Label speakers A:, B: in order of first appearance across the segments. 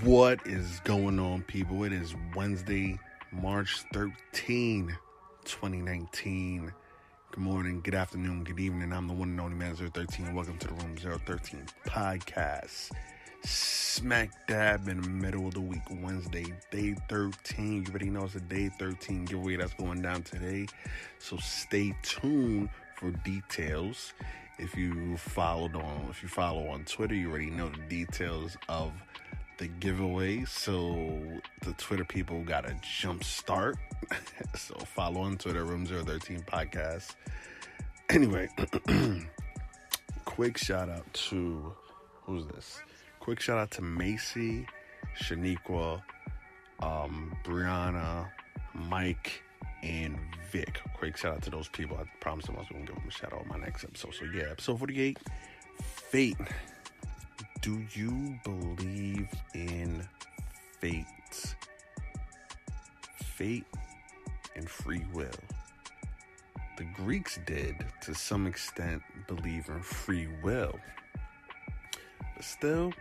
A: What is going on, people? It is Wednesday, March 13, 2019. Good morning, good afternoon, good evening. I'm the one and only man 013. Welcome to the Room 013 podcast. Smack dab in the middle of the week, Wednesday, day 13. You already know it's a day 13 giveaway that's going down today. So stay tuned for details. If you follow on Twitter, you already know the details of the giveaway. So the Twitter people got a jump start. So follow on Twitter, Room 013 podcast. Anyway, quick shout out to, who's this? Quick shout out to Macy, Shaniqua, Brianna, Mike, and Vic. Quick shout out to those people. I promise I was going to give them a shout out on my next episode. So yeah, episode 48, Fate. Do you believe in fate? Fate and free will. The Greeks did, to some extent, believe in free will. But still,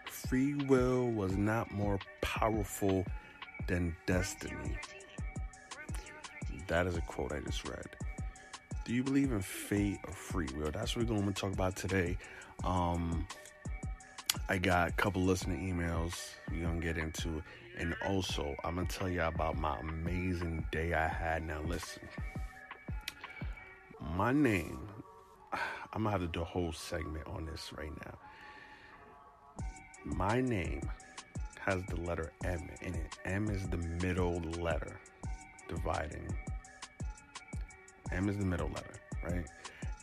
A: free will was not more powerful than destiny. That is a quote I just read. Do you believe in fate or free will? That's what we're going to talk about today. I got a couple listener emails we're going to get into. And also, I'm going to tell you about my amazing day I had. Now, listen. My name, I'm going to have to do a whole segment on this right now. My name has the letter M in it. M is the middle letter dividing. M is the middle letter, right?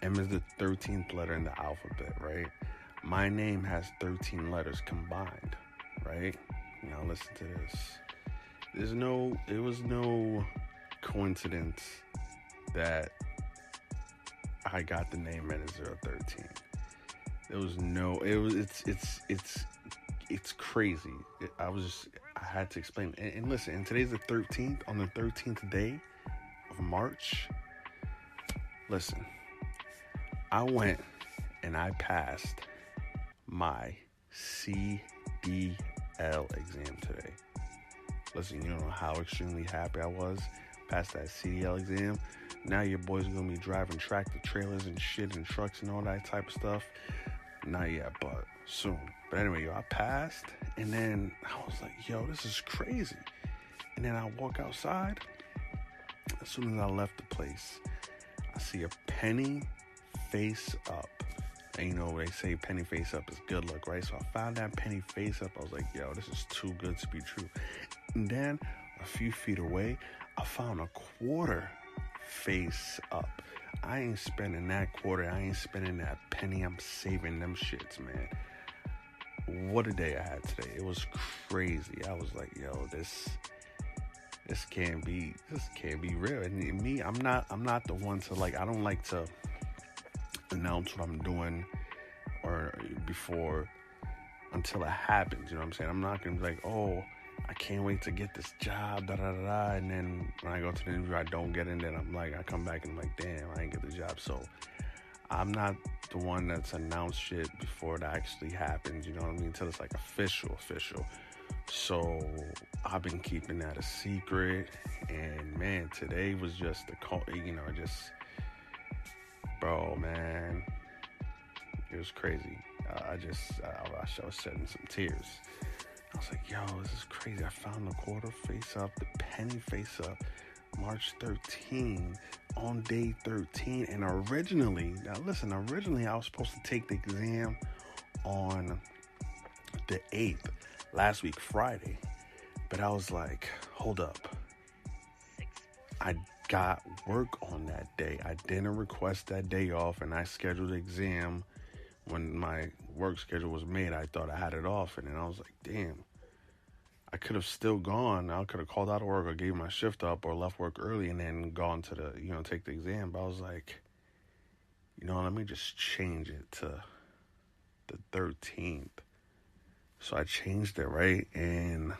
A: M is the 13th letter in the alphabet, right? My name has 13 letters combined, right? Now listen to this. It was no coincidence that I got the name Meta 013. It's crazy. I had to explain. And listen, and today's the 13th, on the 13th day of March. Listen, I went and I passed my CDL exam today. Listen, you don't know how extremely happy I was past that CDL exam. Now your boys are gonna be driving tractor trailers and shit and trucks and all that type of stuff. Not yet, but soon. But anyway, I passed, and then I was like, yo, this is crazy. And then I walk outside. As soon as I left the place, I see a penny face up. And you know, they say penny face up is good luck, right? So I found that penny face up. I was like, yo, this is too good to be true. And then a few feet away, I found a quarter face up. I ain't spending that quarter. I ain't spending that penny. I'm saving them shits, man. What a day I had today. It was crazy. I was like, yo, this can't be real. And me, I'm not the one to, like, I don't like to announce what I'm doing or before until it happens. You know what I'm saying? I'm not gonna be like, oh, I can't wait to get this job, and then when I go to the interview, I don't get in. Then I come back and I'm like, damn, I didn't get the job. So I'm not the one that's announced shit before it actually happens. You know what I mean? Until it's like official. So I've been keeping that a secret. And man, today was just bro, man, it was crazy. I was shedding some tears. I was like, yo, this is crazy. I found the quarter face up, the penny face up, March 13, on day 13. And originally I was supposed to take the exam on the 8th, last week, Friday. But I was like, hold up. I got work on that day. I didn't request that day off, and I scheduled the exam when my work schedule was made. I thought I had it off, and then I was like, damn, I could have still gone. I could have called out of work or gave my shift up or left work early and then gone to the, take the exam. But I was like, let me just change it to the 13th. So I changed it, right? And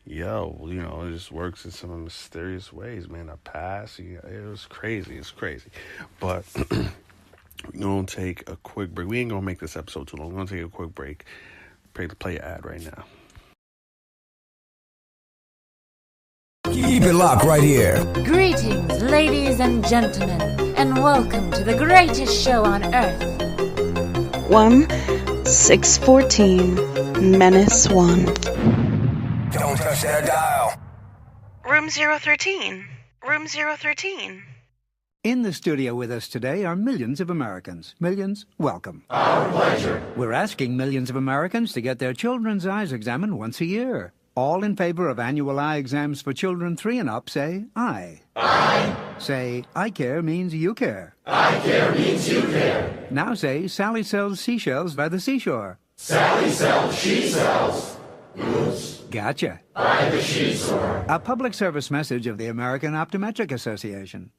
A: it just works in some mysterious ways, man. I passed. It was crazy. It's crazy. But we're going to take a quick break. We ain't going to make this episode too long. We're going to take a quick break. Play an ad right now.
B: Keep it locked right here.
C: Greetings, ladies and gentlemen, and welcome to the greatest show on earth.
D: 1-614 Menace 1.
B: Don't touch that dial.
D: Room 013. Room 013.
E: In the studio with us today are millions of Americans. Millions, welcome. Our pleasure. We're asking millions of Americans to get their children's eyes examined once a year. All in favor of annual eye exams for children 3 and up, say aye. Aye. Say, I care means you care.
F: I care means you care.
E: Now say, Sally sells seashells by the seashore.
F: Sally sells she sells. Oops.
E: Gotcha.
F: By the she-shore.
E: A public service message of the American Optometric Association.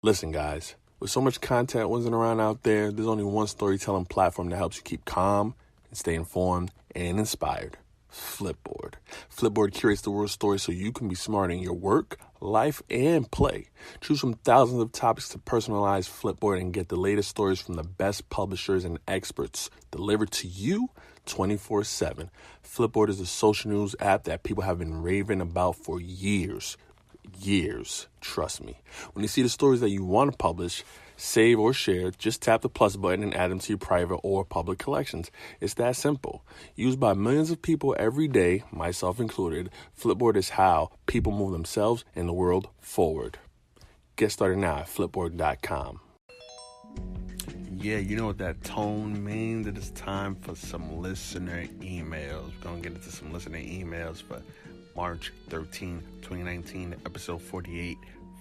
A: Listen, guys, with so much content whizzing around out there, there's only one storytelling platform that helps you keep calm and stay informed and inspired. Flipboard. Flipboard curates the world's story so you can be smart in your work, life, and play. Choose from thousands of topics to personalize Flipboard and get the latest stories from the best publishers and experts delivered to you 24/7. Flipboard is a social news app that people have been raving about for years. Trust me. When you see the stories that you want to publish, save, or share, just tap the plus button and add them to your private or public collections. It's that simple. Used by millions of people every day, myself included, Flipboard is how people move themselves and the world forward. Get started now at flipboard.com. Yeah, you know what that tone means? It is time for some listener emails. We're going to get into some listener emails for March 13, 2019, episode 48,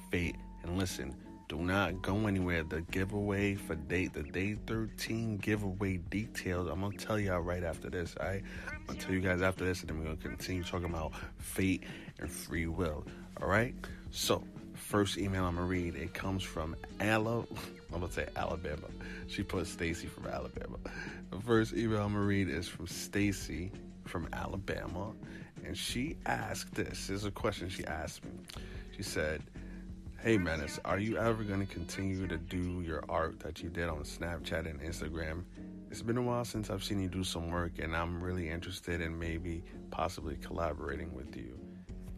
A: Fate. And listen, do not go anywhere. The giveaway for the day 13 giveaway details, I'm going to tell y'all right after this. I'm going to tell you guys after this, and then we're going to continue talking about fate and free will. All right? So, first email I'm going to read, it comes from Alabama. She put Stacy from Alabama. The first email I'm going to read is from Stacy from Alabama. And she asked this. This is a question she asked me. She said, hey, Menace, are you ever going to continue to do your art that you did on Snapchat and Instagram? It's been a while since I've seen you do some work, and I'm really interested in maybe possibly collaborating with you.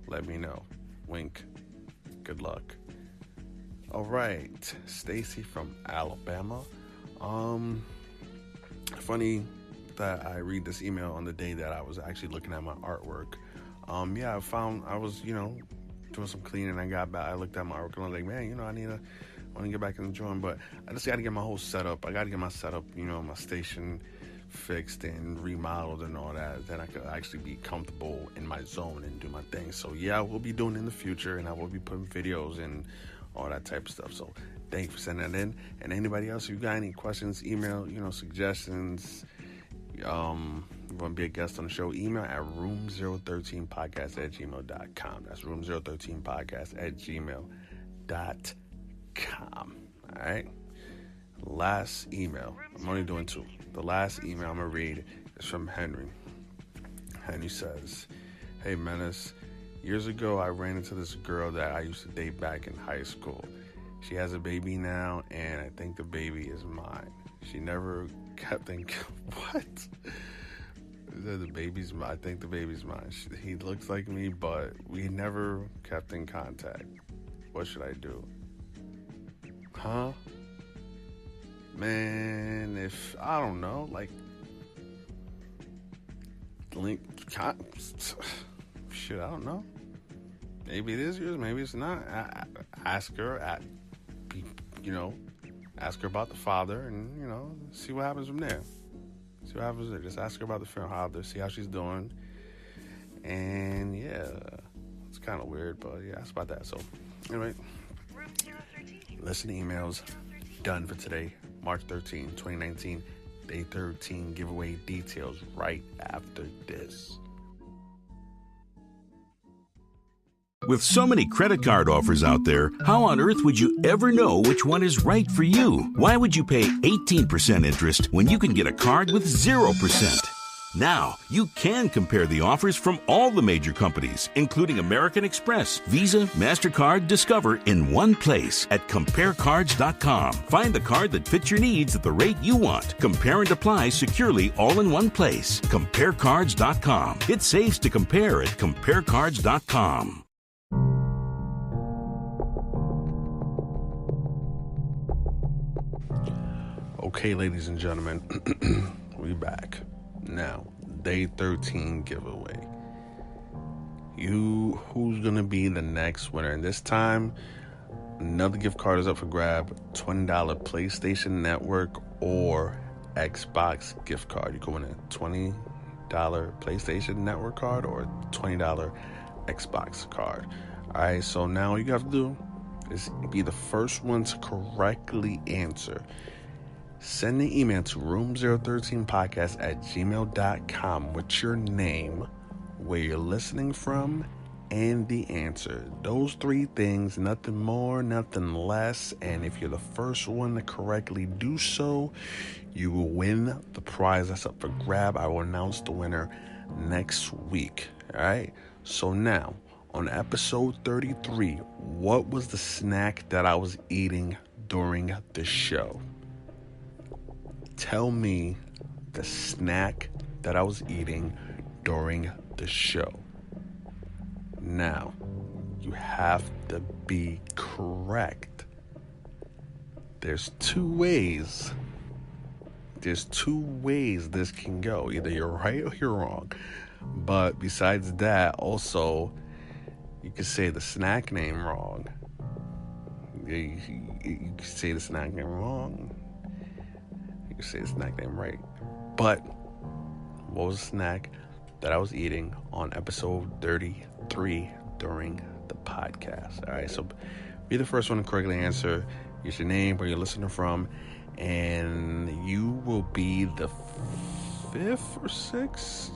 A: Let me know. Wink. Good luck. All right. Stacy from Alabama. Funny that I read this email on the day that I was actually looking at my artwork. I was, doing some cleaning. I got back, I looked at my artwork and I was like, man, I want to get back in the drawing, but I just got to get my whole setup. I got to get my setup, my station fixed and remodeled and all that. Then I could actually be comfortable in my zone and do my thing. So yeah, I will be doing it in the future, and I will be putting videos and all that type of stuff. So thank you for sending that in. And anybody else, if you got any questions, email, suggestions, you want to be a guest on the show, email at room013podcast@gmail.com. That's room013podcast@gmail.com. All right. Last email. I'm only doing 2. The last email I'm going to read is from Henry. Henry says, hey, Menace, years ago I ran into this girl that I used to date back in high school. She has a baby now, and I think the baby is mine. She never kept in... What? The baby's mine. I think the baby's mine. He looks like me, but we never kept in contact. What should I do? Huh? Man, if... I don't know. Like... Shit, I don't know. Maybe it is yours. Maybe it's not. Ask her. Ask her about the father, and see what happens from there. See what happens there. Just ask her about the father. See how she's doing, and yeah, It's kind of weird, but yeah, that's about that. So, anyway, listen to emails. Done for today, March 13, 2019. Day 13 giveaway details right after this.
G: With so many credit card offers out there, how on earth would you ever know which one is right for you? Why would you pay 18% interest when you can get a card with 0%? Now, you can compare the offers from all the major companies, including American Express, Visa, MasterCard, Discover, in one place at CompareCards.com. Find the card that fits your needs at the rate you want. Compare and apply securely all in one place. CompareCards.com. It saves to compare at CompareCards.com.
A: Okay, ladies and gentlemen, we back. Now, day 13 giveaway. Who's gonna be the next winner? And this time, another gift card is up for grab. $20 PlayStation Network or Xbox gift card. You can win a $20 PlayStation Network card or a $20 Xbox card. Alright, so now all you have to do is be the first one to correctly answer. Send an email to room013podcast@gmail.com with your name, where you're listening from, and the answer. Those three things, nothing more, nothing less. And if you're the first one to correctly do so, you will win the prize that's up for grab. I will announce the winner next week. All right. So now, on episode 33, what was the snack that I was eating during the show? Tell me the snack that I was eating during the show. Now, you have to be correct. There's two ways this can go. Either you're right or you're wrong. But besides that, also, you could say the snack name wrong. You could say the snack name wrong. You could say the snack name right. But what was the snack that I was eating on episode 33 during the podcast? All right, so be the first one to correctly answer. Use your name, where you're listening from, and you will be the fifth or sixth?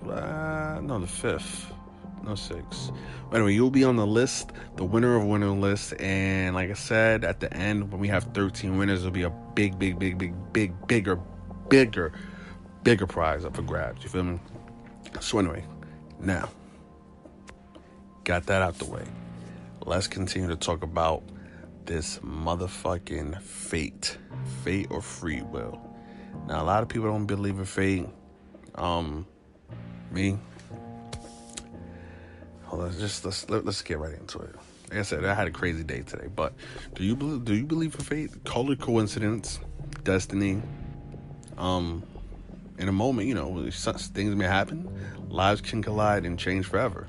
A: No, the fifth. No, six. But anyway, you'll be on the list, the winner of winner list. And like I said, at the end, when we have 13 winners, there'll be a bigger prize up for grabs. You feel me? So anyway, now, got that out the way. Let's continue to talk about this motherfucking fate or free will. Now, a lot of people don't believe in fate. Me. Let's get right into it. Like I said, I had a crazy day today, but do you believe in fate? Call it coincidence, destiny. In a moment, you know, things may happen. Lives can collide and change forever.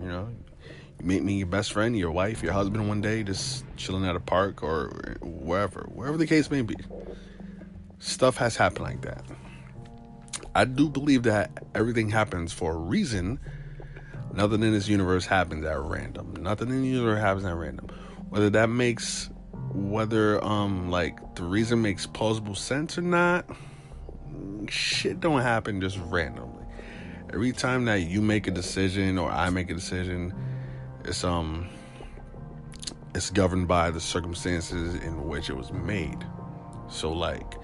A: You know, you meet your best friend, your wife, your husband one day, just chilling at a park or wherever the case may be. Stuff has happened like that. I do believe that everything happens for a reason. Nothing in this universe happens at random. Nothing in the universe happens at random. Whether the reason makes plausible sense or not, shit don't happen just randomly. Every time that you make a decision or I make a decision, it's governed by the circumstances in which it was made. So like,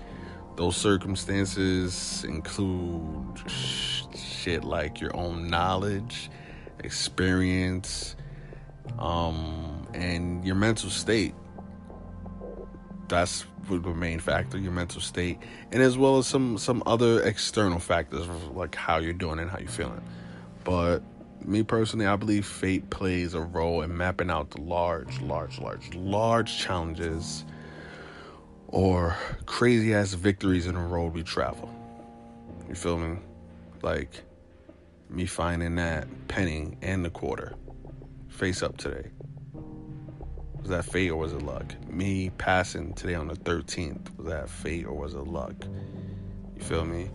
A: those circumstances include shit like your own knowledge, experience, and your mental state. That's the main factor, your mental state, and as well as some other external factors like how you're doing and how you're feeling. But me personally, I believe fate plays a role in mapping out the large challenges or crazy ass victories in the road we travel. You feel me? Like me finding that penny and the quarter face up today. Was that fate or was it luck? Me passing today on the 13th, was that fate or was it luck? You feel me?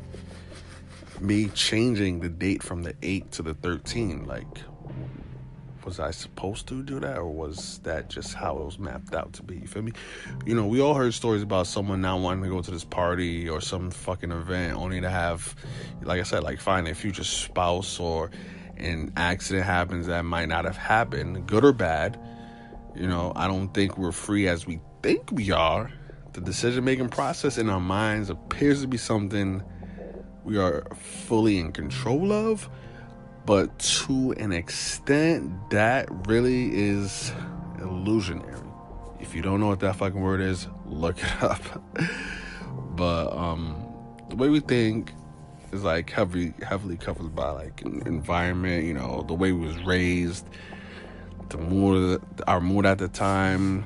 A: Me changing the date from the 8th to the 13th, like, was I supposed to do that, or was that just how it was mapped out to be? You feel me? You know, we all heard stories about someone not wanting to go to this party or some fucking event only to have, like I said, like find a future spouse, or an accident happens that might not have happened, good or bad. You know, I don't think we're free as we think we are. The decision-making process in our minds appears to be something we are fully in control of, but to an extent, that really is illusionary. If you don't know what that fucking word is, look it up. But the way we think is like heavily covered by like environment, you know, the way we was raised, our mood at the time,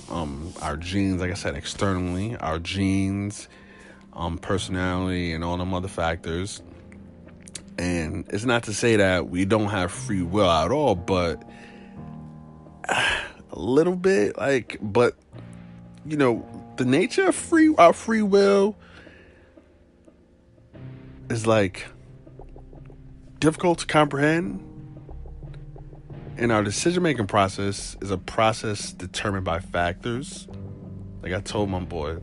A: our genes, like I said, externally, our genes, personality, and all them other factors. And it's not to say that we don't have free will at all, but a little bit, like, but, you know, the nature of our free will is like difficult to comprehend. And our decision-making process is a process determined by factors. Like I told my boy,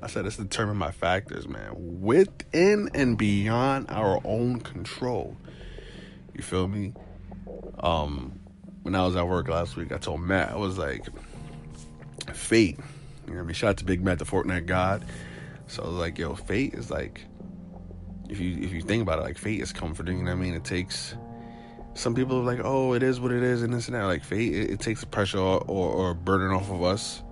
A: I said it's determined by factors, man, within and beyond our own control. You feel me? When I was at work last week, I told Matt, I was like, fate. You know what I mean? Shout out to Big Matt, the Fortnite god. So I was like, yo, fate is like, if you think about it, like fate is comforting. You know what I mean? It takes, some people are like, oh, it is what it is, and this and that. Like fate, it takes the pressure or burden off of us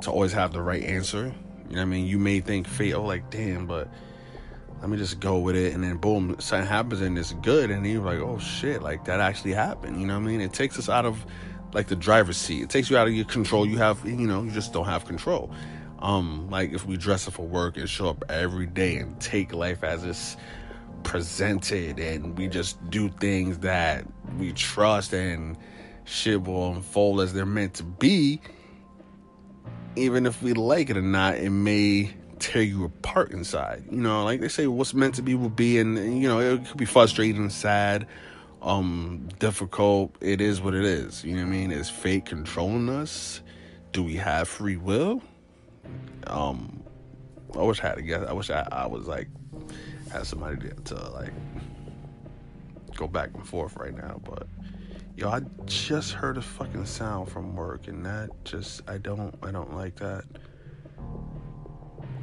A: to always have the right answer. You know what I mean? You may think fate, oh, like, damn, but let me just go with it. And then, boom, something happens and it's good. And then you're like, oh, shit, like, that actually happened. You know what I mean? It takes us out of, like, the driver's seat. It takes you out of your control. You have, you know, you just don't have control. Like, if we dress up for work and show up every day and take life as it's presented, and we just do things that we trust and shit will unfold as they're meant to be, even if we like it or not, it may tear you apart inside. You know, like they say, what's meant to be will be, and you know, it could be frustrating, sad, difficult. It is what it is. You know what I mean? Is fate controlling us? Do we have free will? I wish I had a guess. I wish I was like, had somebody to like go back and forth right now, but yo, I just heard a fucking sound from work, and that just, I don't like that.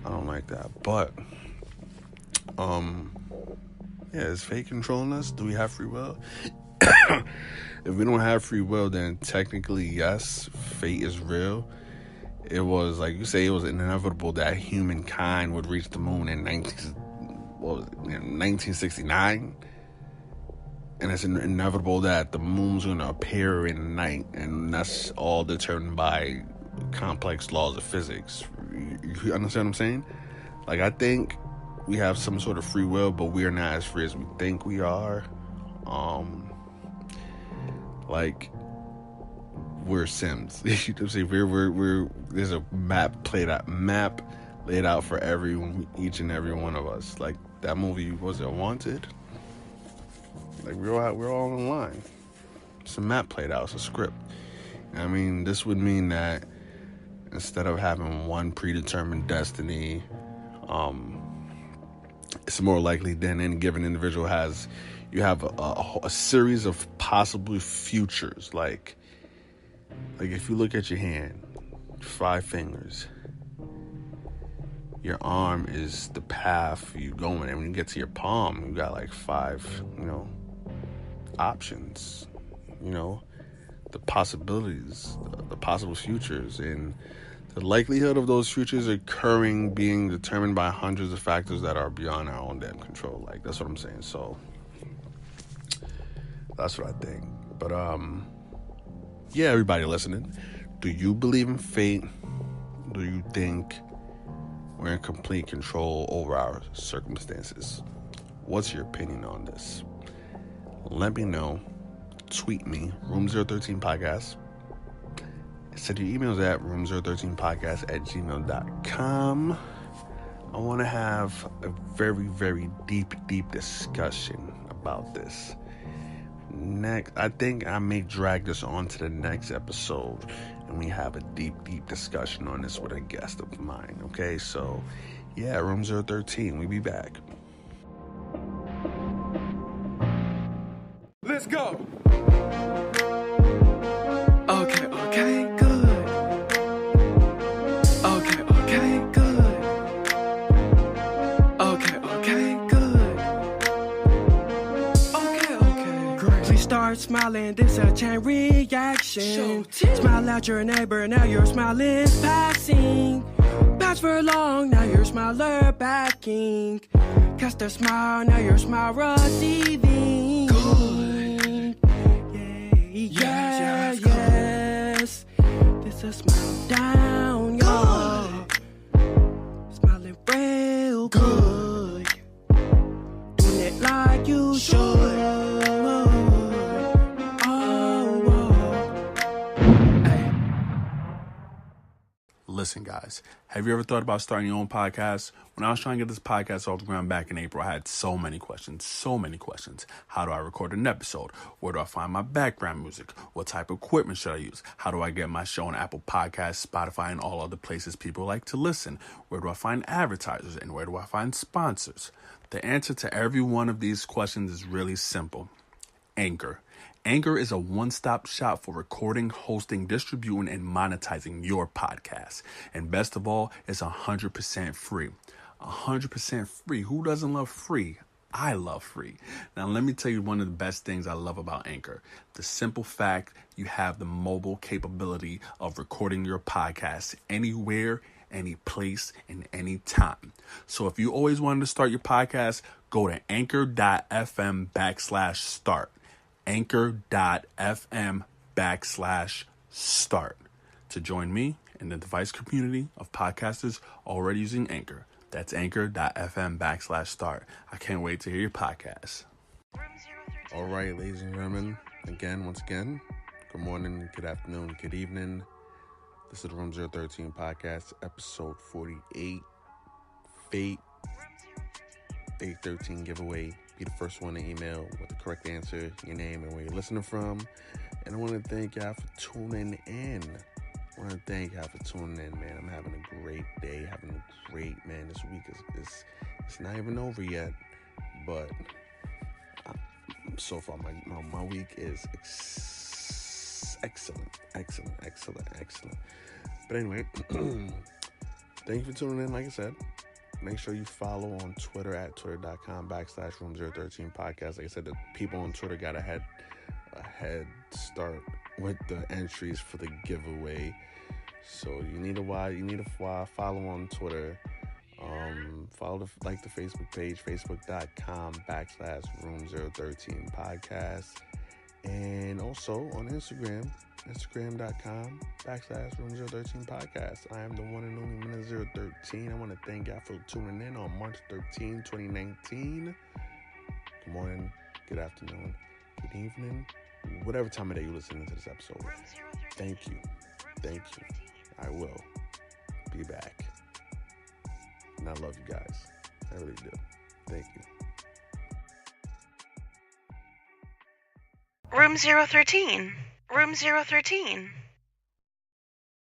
A: I don't like that. But, yeah, is fate controlling us? Do we have free will? If we don't have free will, then technically, yes, fate is real. It was, like you say, it was inevitable that humankind would reach the moon in 1969. And it's inevitable that the moon's going to appear in the night. And that's all determined by complex laws of physics. You understand what I'm saying? Like, I think we have some sort of free will, but we are not as free as we think we are. Like, we're Sims. You know what I'm saying? We're there's a map laid out for each and every one of us. Like, that movie, was it Wanted? Like, we're all in line. It's a map played out. It's a script. I mean, this would mean that instead of having one predetermined destiny, it's more likely than any given individual has. You have a series of possible futures. Like if you look at your hand, 5 fingers. Your arm is the path you going, and when you get to your palm, you got like 5, you know, options, you know, the possibilities, the possible futures, and the likelihood of those futures occurring being determined by hundreds of factors that are beyond our own damn control. Like, that's what I'm saying. So that's what I think. But yeah, everybody listening, do you believe in fate? Do you think we're in complete control over our circumstances? What's your opinion on this? Let me know. Tweet me, Room013Podcast. Send your emails at room013podcast@gmail.com. I want to have a very, very deep discussion about this. I think I may drag this on to the next episode, and we have a deep discussion on this with a guest of mine. Okay, so yeah, Room 013, we be back.
H: Let's go. Okay, good. Okay, good. Okay, good. Okay, great. Please start smiling, this a chain reaction. Smile at your neighbor, now your smile is passing. Pass for long, now your smiler backing. Cast a smile, now your smile receiving. Good. Yes. This a smile down, y'all. Smiling real good. Doing it like you should.
A: Listen, guys, have you ever thought about starting your own podcast? When I was trying to get this podcast off the ground back in April, I had so many questions. How do I record an episode? Where do I find my background music? What type of equipment should I use? How do I get my show on Apple Podcasts, Spotify, and all other places people like to listen? Where do I find advertisers? And where do I find sponsors? The answer to every one of these questions is really simple. Anchor. Anchor is a one-stop shop for recording, hosting, distributing, and monetizing your podcast. And best of all, it's 100% free. 100% free. Who doesn't love free? I love free. Now, let me tell you one of the best things I love about Anchor. The simple fact you have the mobile capability of recording your podcast anywhere, any place, and any time. So if you always wanted to start your podcast, go to anchor.fm/start. Anchor.fm/start to join me in the device community of podcasters already using Anchor. That's anchor.fm/start. I can't wait to hear your podcast. All right, ladies and gentlemen, once again, good morning, good afternoon, good evening. This is the Room 013 podcast, episode 48, Fate 13 giveaway. Be the first one to email with the correct answer, your name, and where you're listening from. And I want to thank y'all for tuning in. Man. I'm having a great day, man. This week is it's not even over yet, but so far my week is excellent. But anyway, thank you for tuning in. Like I said, make sure you follow on Twitter at twitter.com/room013 podcast. Like I said, the people on Twitter got a head start with the entries for the giveaway. So you need to follow on Twitter. Follow the Facebook page, facebook.com/room013 podcast. And also on Instagram, instagram.com/room013 podcast. I am the one and only Minute 013. I want to thank y'all for tuning in on March 13, 2019. Good morning, good afternoon, good evening, whatever time of day you're listening to this episode. Thank you. I will be back. And I love you guys. I really do. Thank you.
D: Room 013. Room 013.